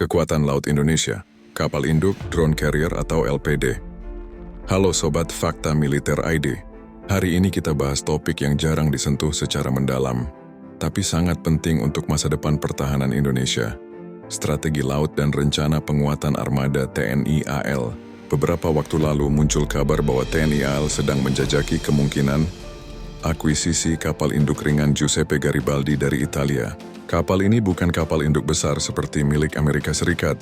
Kekuatan Laut Indonesia, Kapal Induk Drone Carrier atau LPD. Halo Sobat Fakta Militer ID. Hari ini kita bahas topik yang jarang disentuh secara mendalam, tapi sangat penting untuk masa depan pertahanan Indonesia. Strategi laut dan rencana penguatan armada TNI AL. Beberapa waktu lalu muncul kabar bahwa TNI AL sedang menjajaki kemungkinan akuisisi kapal induk ringan Giuseppe Garibaldi dari Italia. Kapal ini bukan kapal induk besar seperti milik Amerika Serikat,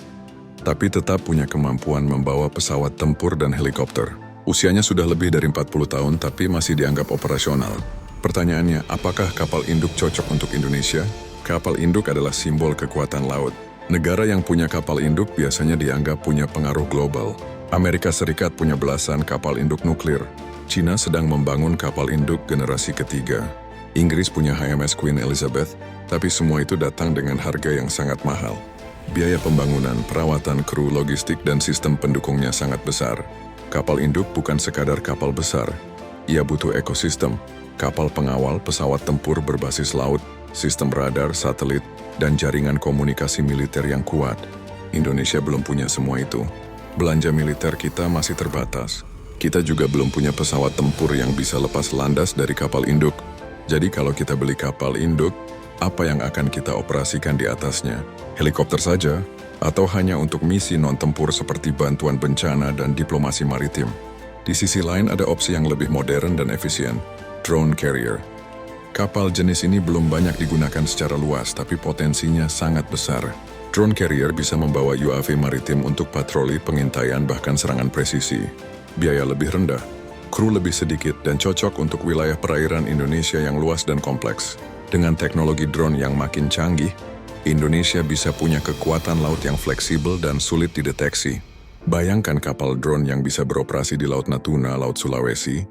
tapi tetap punya kemampuan membawa pesawat tempur dan helikopter. Usianya sudah lebih dari 40 tahun tapi masih dianggap operasional. Pertanyaannya, apakah kapal induk cocok untuk Indonesia? Kapal induk adalah simbol kekuatan laut. Negara yang punya kapal induk biasanya dianggap punya pengaruh global. Amerika Serikat punya belasan kapal induk nuklir. China sedang membangun kapal induk generasi ketiga. Inggris punya HMS Queen Elizabeth, tapi semua itu datang dengan harga yang sangat mahal. Biaya pembangunan, perawatan, kru, logistik, dan sistem pendukungnya sangat besar. Kapal induk bukan sekadar kapal besar. Ia butuh ekosistem, kapal pengawal, pesawat tempur berbasis laut, sistem radar, satelit, dan jaringan komunikasi militer yang kuat. Indonesia belum punya semua itu. Belanja militer kita masih terbatas. Kita juga belum punya pesawat tempur yang bisa lepas landas dari kapal induk. Jadi kalau kita beli kapal induk, apa yang akan kita operasikan di atasnya? Helikopter saja? Atau hanya untuk misi non-tempur seperti bantuan bencana dan diplomasi maritim? Di sisi lain ada opsi yang lebih modern dan efisien, drone carrier. Kapal jenis ini belum banyak digunakan secara luas, tapi potensinya sangat besar. Drone carrier bisa membawa UAV maritim untuk patroli, pengintaian, bahkan serangan presisi. Biaya lebih rendah, kru lebih sedikit, dan cocok untuk wilayah perairan Indonesia yang luas dan kompleks. Dengan teknologi drone yang makin canggih, Indonesia bisa punya kekuatan laut yang fleksibel dan sulit dideteksi. Bayangkan kapal drone yang bisa beroperasi di Laut Natuna, Laut Sulawesi,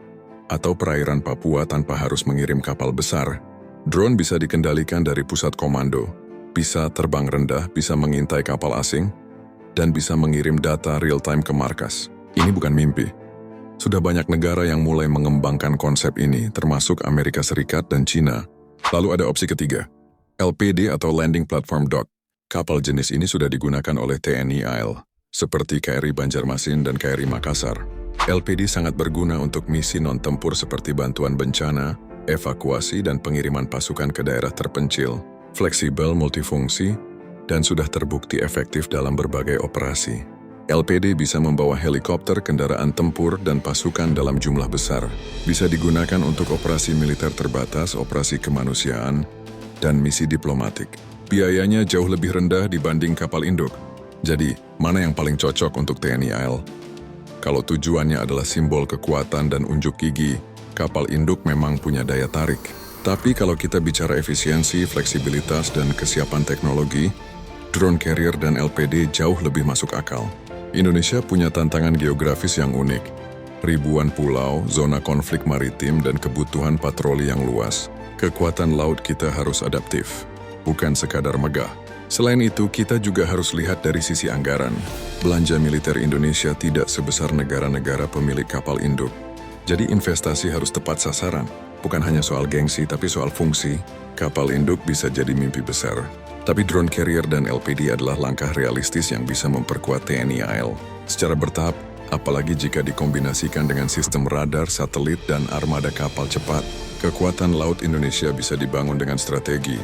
atau perairan Papua tanpa harus mengirim kapal besar. Drone bisa dikendalikan dari pusat komando, bisa terbang rendah, bisa mengintai kapal asing, dan bisa mengirim data real-time ke markas. Ini bukan mimpi. Sudah banyak negara yang mulai mengembangkan konsep ini, termasuk Amerika Serikat dan China. Lalu ada opsi ketiga, LPD atau Landing Platform Dock. Kapal jenis ini sudah digunakan oleh TNI AL, seperti KRI Banjarmasin dan KRI Makassar. LPD sangat berguna untuk misi non-tempur seperti bantuan bencana, evakuasi, dan pengiriman pasukan ke daerah terpencil. Fleksibel, multifungsi, dan sudah terbukti efektif dalam berbagai operasi. LPD bisa membawa helikopter, kendaraan tempur, dan pasukan dalam jumlah besar. Bisa digunakan untuk operasi militer terbatas, operasi kemanusiaan, dan misi diplomatik. Biayanya jauh lebih rendah dibanding kapal induk. Jadi, mana yang paling cocok untuk TNI AL? Kalau tujuannya adalah simbol kekuatan dan unjuk gigi, kapal induk memang punya daya tarik. Tapi kalau kita bicara efisiensi, fleksibilitas, dan kesiapan teknologi, drone carrier dan LPD jauh lebih masuk akal. Indonesia punya tantangan geografis yang unik. Ribuan pulau, zona konflik maritim, dan kebutuhan patroli yang luas. Kekuatan laut kita harus adaptif, bukan sekadar megah. Selain itu, kita juga harus lihat dari sisi anggaran. Belanja militer Indonesia tidak sebesar negara-negara pemilik kapal induk. Jadi investasi harus tepat sasaran. Bukan hanya soal gengsi, tapi soal fungsi. Kapal induk bisa jadi mimpi besar. Tapi drone carrier dan LPD adalah langkah realistis yang bisa memperkuat TNI AL secara bertahap, apalagi jika dikombinasikan dengan sistem radar, satelit, dan armada kapal cepat. Kekuatan laut Indonesia bisa dibangun dengan strategi,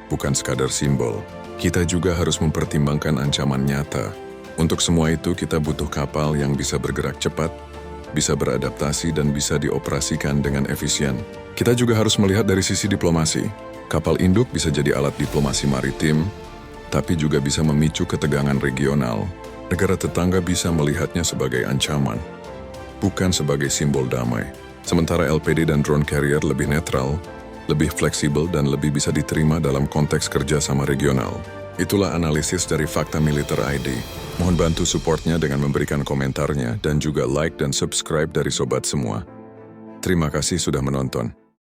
bukan sekadar simbol. Kita juga harus mempertimbangkan ancaman nyata. Untuk semua itu, kita butuh kapal yang bisa bergerak cepat, bisa beradaptasi, dan bisa dioperasikan dengan efisien. Kita juga harus melihat dari sisi diplomasi. Kapal induk bisa jadi alat diplomasi maritim, tapi juga bisa memicu ketegangan regional. Negara tetangga bisa melihatnya sebagai ancaman, bukan sebagai simbol damai. Sementara LPD dan drone carrier lebih netral, lebih fleksibel, dan lebih bisa diterima dalam konteks kerjasama regional. Itulah analisis dari Fakta Militer ID. Mohon bantu supportnya dengan memberikan komentarnya dan juga like dan subscribe dari sobat semua. Terima kasih sudah menonton.